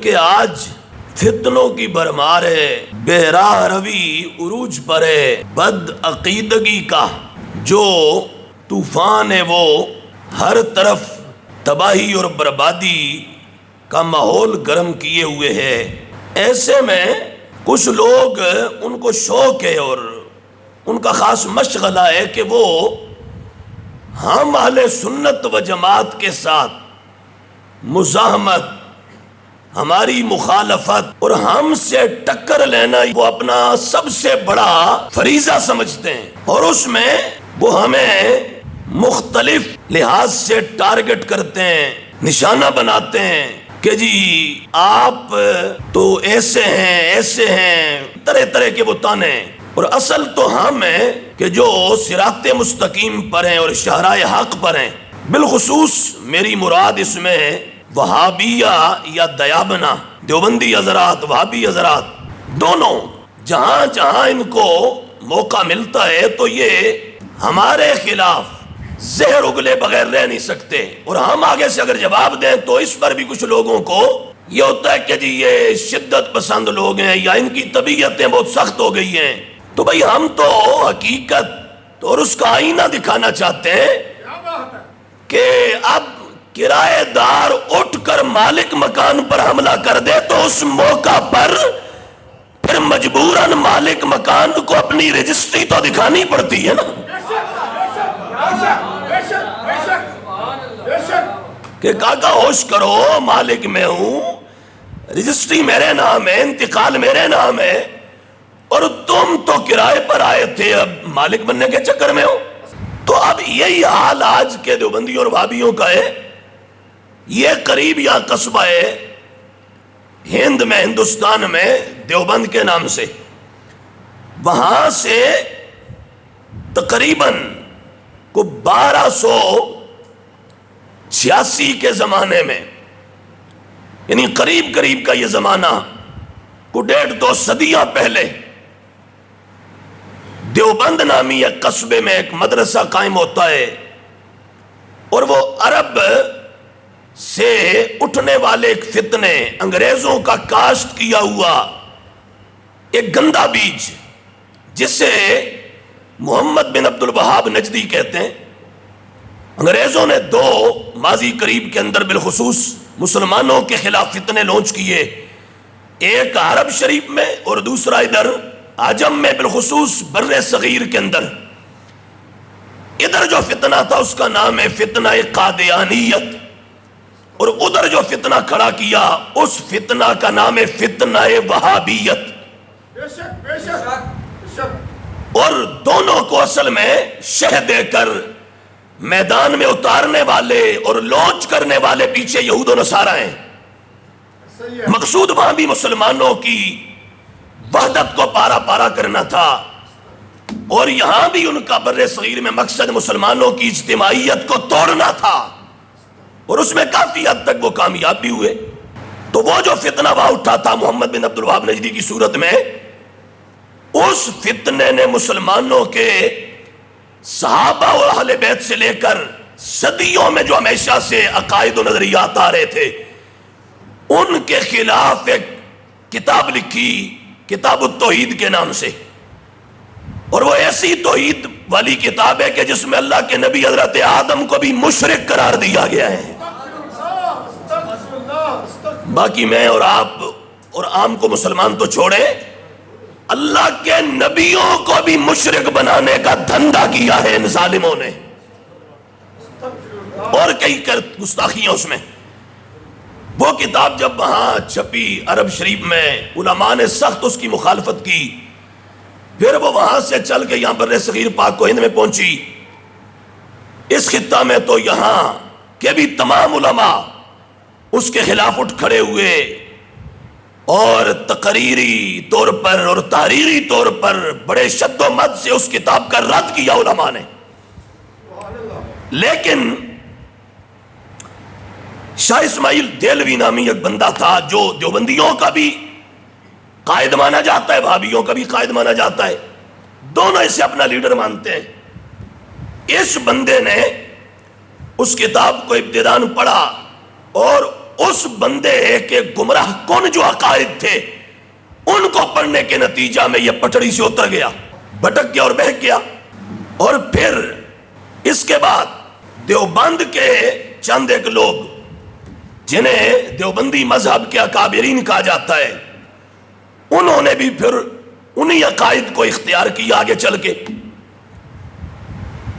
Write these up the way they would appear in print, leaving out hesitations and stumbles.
کہ آج فتنوں کی بھرمار ہے، بے راہ روی عروج پر ہے، بد عقیدگی کا جو طوفان ہے وہ ہر طرف تباہی اور بربادی کا ماحول گرم کیے ہوئے ہے۔ ایسے میں کچھ لوگ ان کو شوق ہے اور ان کا خاص مشغلہ ہے کہ وہ ہم اہل سنت و جماعت کے ساتھ مزاحمت، ہماری مخالفت اور ہم سے ٹکر لینا وہ اپنا سب سے بڑا فریضہ سمجھتے ہیں، اور اس میں وہ ہمیں مختلف لحاظ سے ٹارگٹ کرتے ہیں، نشانہ بناتے ہیں کہ جی آپ تو ایسے ہیں، طرح طرح کے وہ تانے ہیں، اور اصل تو ہم ہیں کہ جو صراط مستقیم پر ہیں اور شہرائے حق پر ہیں۔ بالخصوص میری مراد اس میں وہابیہ یا دیابنا، دیوبندی حضرات، وہابی حضرات، دونوں جہاں جہاں ان کو موقع ملتا ہے تو یہ ہمارے خلاف زہر اگلے بغیر رہ نہیں سکتے، اور ہم آگے سے اگر جواب دیں تو اس پر بھی کچھ لوگوں کو یہ ہوتا ہے کہ جی یہ شدت پسند لوگ ہیں یا ان کی طبیعتیں بہت سخت ہو گئی ہیں۔ تو بھئی ہم تو حقیقت اور اس کا آئینہ دکھانا چاہتے ہیں کہ اب کرایہ دار اٹھ کر مالک مکان پر حملہ کر دے تو اس موقع پر پھر مجبوراً مالک مکان کو اپنی رجسٹری تو دکھانی پڑتی ہے نا، کہ کاکا ہوش کرو، مالک میں ہوں، رجسٹری میرے نام ہے، انتقال میرے نام ہے، اور تم تو کرائے پر آئے تھے، اب مالک بننے کے چکر میں ہو۔ تو اب یہی حال آج کے دیوبندیوں اور وہابیوں کا ہے۔ یہ قریب یا قصبہ ہے ہند میں، ہندوستان میں، دیوبند کے نام سے، وہاں سے تقریباً کو 1286 کے زمانے میں، یعنی قریب کا یہ زمانہ کو 1.5-2 صدیاں پہلے، دیوبند نامی ایک قصبے میں ایک مدرسہ قائم ہوتا ہے، اور وہ عرب سے اٹھنے والے ایک فتنے، انگریزوں کا کاشت کیا ہوا ایک گندا بیج جسے محمد بن عبد الوہاب نجدی کہتے ہیں، انگریزوں نے 2 ماضی قریب کے اندر بالخصوص مسلمانوں کے خلاف فتنے لانچ کیے، ایک عرب شریف میں اور دوسرا ادھر عجم میں، بالخصوص بر صغیر کے اندر۔ ادھر جو فتنہ تھا اس کا نام ہے فتنہ قادیانیت، اور ادھر جو فتنہ کھڑا کیا اس فتنہ کا نام ہے فتنہ وہابیت۔ اور دونوں کو اصل میں شہ دے کر میدان میں اتارنے والے اور لانچ کرنے والے پیچھے یہود و نصارہ ہیں۔ مقصود وہاں بھی مسلمانوں کی وحدت کو پارا پارا کرنا تھا، اور یہاں بھی ان کا بر صغیر میں مقصد مسلمانوں کی اجتماعیت کو توڑنا تھا، اور اس میں کافی حد تک وہ کامیاب بھی ہوئے۔ تو وہ جو فتنہ وہاں اٹھا تھا محمد بن عبد الوہاب نجدی کی صورت میں، اس فتنے نے مسلمانوں کے صحابہ اور اہل بیت سے لے کر صدیوں میں جو ہمیشہ سے عقائد و نظریات آ رہے تھے ان کے خلاف ایک کتاب لکھی، کتاب التوحید کے نام سے، اور وہ ایسی توحید والی کتاب ہے کہ جس میں اللہ کے نبی حضرت آدم کو بھی مشرک قرار دیا گیا ہے۔ باقی میں اور آپ اور عام کو مسلمان تو چھوڑیں، اللہ کے نبیوں کو بھی مشرک بنانے کا دھندا کیا ہے ان ظالموں نے، اور کئی گستاخیاں اس میں۔ وہ کتاب جب وہاں چھپی عرب شریف میں، علماء نے سخت اس کی مخالفت کی، پھر وہ وہاں سے چل کے یہاں بر صغیر پاک و ہند میں پہنچی۔ اس خطہ میں تو یہاں کے بھی تمام علماء اس کے خلاف اٹھ کھڑے ہوئے، اور تقریری طور پر اور تحریری طور پر بڑے شد و مد سے اس کتاب کا رد کیا علماء نے۔ لیکن شاہ اسماعیل دیلوی نامی ایک بندہ تھا جو دیوبندیوں کا بھی قائد مانا جاتا ہے، وہابیوں کا بھی قائد مانا جاتا ہے، دونوں اسے اپنا لیڈر مانتے ہیں۔ اس بندے نے اس کتاب کو ابتداءً پڑھا اور اس بندے کے گمراہ کن جو عقائد تھے ان کو پڑھنے کے نتیجہ میں یہ پٹڑی سے اتر گیا، بھٹک گیا اور بہک گیا۔ اور پھر اس کے بعد دیوبند کے چند ایک لوگ جنہیں دیوبندی مذہب کے اکابرین کہا جاتا ہے، انہوں نے بھی پھر انہی عقائد کو اختیار کیا آگے چل کے،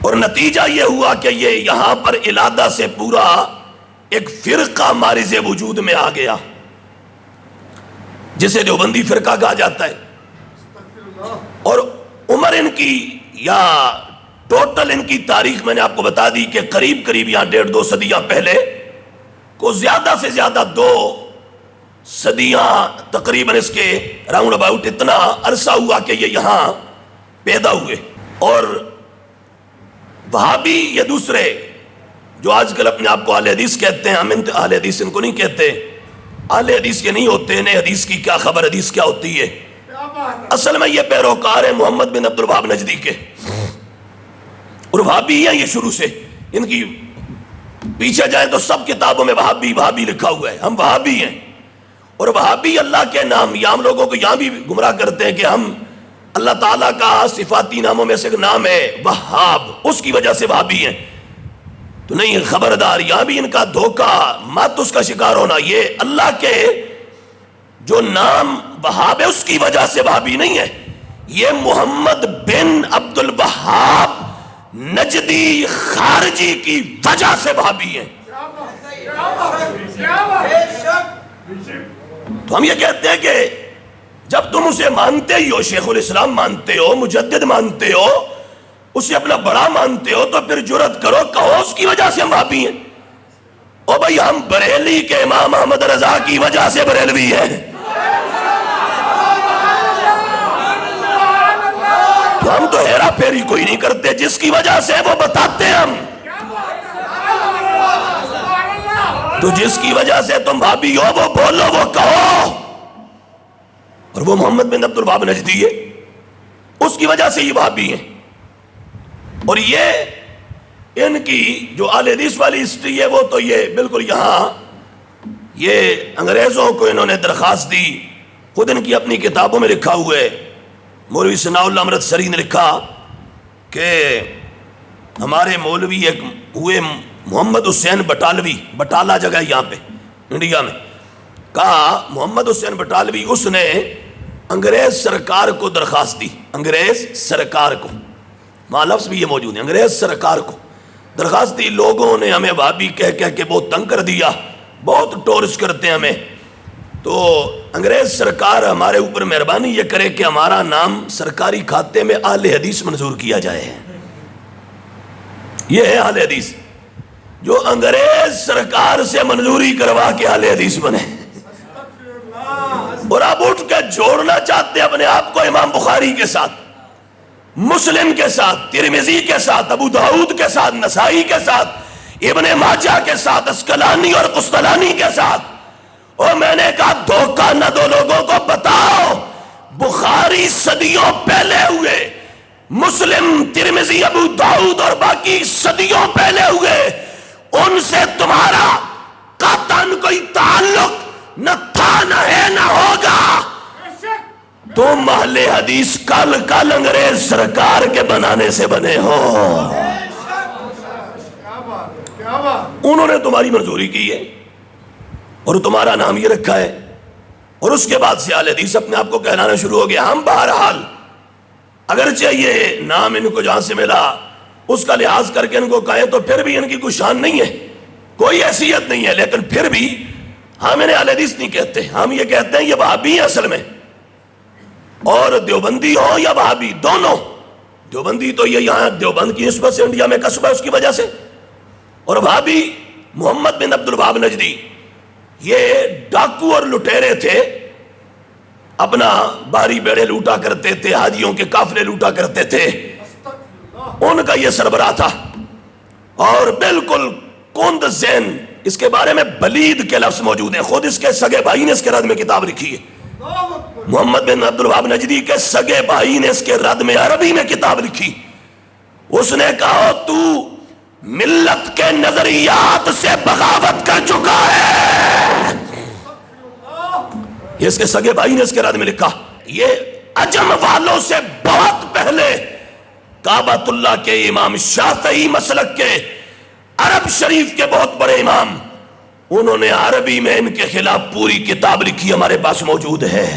اور نتیجہ یہ ہوا کہ یہ یہاں پر علادہ سے پورا ایک فرقہ مارز وجود میں آ گیا جسے دیوبندی فرقہ کہا جاتا ہے۔ اور عمر ان کی یا ٹوٹل ان کی تاریخ میں نے آپ کو بتا دی کہ قریب قریب یہاں 1.5-2 صدیاں پہلے کو زیادہ سے زیادہ 2 صدیاں تقریباً اس کے راؤنڈ اباؤٹ اتنا عرصہ ہوا کہ یہ یہاں پیدا ہوئے۔ اور وہابی یہ دوسرے جو آج کل اپنے آپ کو اہل حدیث کہتے ہیں، ہم اہل حدیث ان کو نہیں کہتے، اہل حدیث یہ نہیں ہوتے، انہیں حدیث کی کیا خبر، حدیث کیا ہوتی ہے۔ اصل میں یہ پیروکار ہیں محمد بن عبد الوہاب نجدی کے، اور وہابی ہیں یہ شروع سے، ان کی پیچھے جائیں تو سب کتابوں میں وہابی وہابی لکھا ہوا ہے، ہم وہابی ہیں۔ اور وہابی اللہ کے نام، یا ہم لوگوں کو یہاں بھی گمراہ کرتے ہیں کہ ہم اللہ تعالیٰ کا صفاتی ناموں میں سے ایک نام ہے وہاب، اس کی وجہ سے وہابی ہیں، تو نہیں، خبردار، یہاں بھی ان کا دھوکہ مت اس کا شکار ہونا۔ یہ اللہ کے جو نام وہاب ہے اس کی وجہ سے وہابی نہیں ہے، یہ محمد بن عبد الوہاب نجدی خارجی کی وجہ سے وہابی ہیں۔ تو ہم یہ کہتے ہیں کہ جب تم اسے مانتے ہی ہو، شیخ الاسلام مانتے ہو، مجدد مانتے ہو، اسے اپنا بڑا مانتے ہو، تو پھر جرات کرو کہو اس کی وجہ سے ہم وہابی ہیں۔ او بھائی ہم بریلی کے امام احمد رضا کی وجہ سے بریلوی ہیں، تو ہم تو ہیرا پھیری کوئی نہیں کرتے، جس کی وجہ سے وہ بتاتے ہیں ہم، تو جس کی وجہ سے تم وہابی ہو وہ بولو، وہ کہو، اور وہ محمد بن عبد الوہاب نجدی ہے، اس کی وجہ سے یہ وہابی ہیں۔ اور یہ ان کی جو اہل حدیث والی ہسٹری ہے وہ تو یہ بالکل یہاں یہ انگریزوں کو انہوں نے درخواست دی، خود ان کی اپنی کتابوں میں لکھا ہوا ہے۔ مولوی ثناء اللہ امرتسری نے لکھا کہ ہمارے مولوی ایک ہوئے محمد حسین بٹالوی، بٹالہ جگہ یہاں پہ انڈیا میں، کہا محمد حسین بٹالوی، اس نے انگریز سرکار کو درخواست دی، انگریز سرکار کو، وہاں لفظ بھی یہ موجود ہے، انگریز سرکار کو درخواست دی، لوگوں نے ہمیں وہابی کہہ کہہ کے بہت تنگ کر دیا، بہت ٹورچ کرتے ہیں ہمیں، تو انگریز سرکار ہمارے اوپر مہربانی یہ کرے کہ ہمارا نام سرکاری کھاتے میں اہل حدیث منظور کیا جائے۔ یہ ہے اہل حدیث جو انگریز سرکار سے منظوری کروا کے اہل حدیث بنے، اور آپ اٹھ کے جوڑنا چاہتے ہیں اپنے آپ کو امام بخاری کے ساتھ، مسلم کے ساتھ، ترمذی کے ساتھ، ابو داؤد کے ساتھ، نسائی کے ساتھ، ابن ماجہ کے ساتھ، اسقلانی اور قسطلانی کے ساتھ۔ اور میں نے کہا دھوکہ نہ دو لوگوں کو، بتاؤ بخاری صدیوں پہلے ہوئے، مسلم، ترمذی، ابو داؤد اور باقی صدیوں پہلے ہوئے، ان سے تمہارا قطعاً کوئی تعلق نہ تھا، نہ ہے، نہ ہوگا۔ تم اہل حدیث کل کل انگریز سرکار کے بنانے سے بنے ہو، انہوں نے تمہاری منظوری کی ہے اور تمہارا نام یہ رکھا ہے، اور اس کے بعد سے اہل حدیث اپنے آپ کو کہلانا شروع ہو گیا۔ ہم بہرحال اگرچہ یہ نام ان کو جہاں سے ملا اس کا لحاظ کر کے ان کو کہیں تو پھر بھی ان کی کوئی شان نہیں ہے، کوئی حیثیت نہیں ہے، لیکن پھر بھی ہم انہیں اہل حدیث نہیں کہتے، ہم یہ کہتے ہیں یہ وہابی ہیں اصل میں، اور دیوبندی ہو یا وہابی دونوں، دیوبندی تو یہ یہاں دیوبند کی نسبت سے انڈیا میں قصبہ ہے اس کی وجہ سے، اور وہابی محمد بن عبد الوہاب نجدی یہ ڈاکو اور لٹیرے تھے، اپنا باری بیڑے لوٹا کرتے تھے، حاجیوں کے قافلے لوٹا کرتے تھے، ان کا یہ سربراہ تھا، اور بالکل کند ذہن، اس کے بارے میں بلید کے لفظ موجود ہیں، خود اس کے سگے بھائی نے اس کے رد میں کتاب لکھی ہے، محمد بن عبد الوہاب نجدی کے سگے بھائی نے اس کے رد میں عربی میں کتاب لکھی، اس نے کہا تو ملت کے نظریات سے بغاوت کر چکا ہے. یہ اس کے سگے بھائی نے اس کے رد میں لکھا. یہ عجم والوں سے بہت پہلے کعبۃ اللہ کے امام شافعی مسلک کے، عرب شریف کے بہت بڑے امام، انہوں نے عربی میں ان کے خلاف پوری کتاب لکھی، ہمارے پاس موجود ہے.